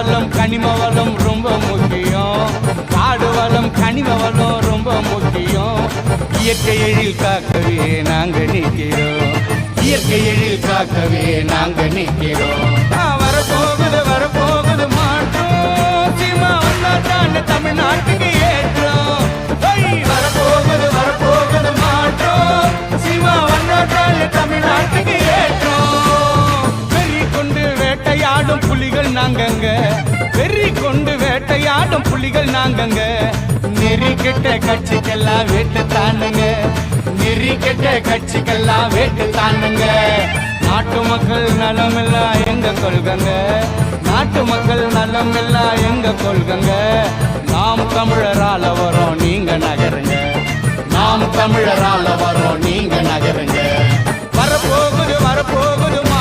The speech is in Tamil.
வளம் கனிம வளம் ரொம்ப முக்கியம். காடு வளம் கனிம வளம் ரொம்ப முக்கியம். இயற்கை எழில் காக்கவே நாங்க நிற்கிறோம். இயற்கை எழில் காக்கவே நாங்க நிற்கிறோம். வரப்போகுது மாற்றம். சீமா வந்தாட்டான்னு தமிழ்நாட்டுக்கு ஏற்றம். வரப்போகுது மாற்றம். சீமா வந்தாட்டான்னு தமிழ்நாட்டுக்கு ஏற்றம். வெறி கொண்டு வேட்டையாடும் புலிகள் நாங்கங்க. வெறி கொண்டு வேட்டையாடும் புலிகள் நாங்கங்க. நெறி கெட்ட கட்சிக்கெல்லாம் வேட்டு தானுங்க. நெறி கெட்ட கட்சிக்கெல்லாம் வேட்டு தானுங்க. நாட்டு மக்கள் நலம் எல்லாம் எங்க கொள்கங்க. நாட்டு மக்கள் நலம் எல்லாம் எங்க கொள்கங்க. நாம் தமிழரால வரோம் நீங்க நகருங்க. நாம் தமிழரால வரோம் நீங்க நகருங்க. வரப்போகுது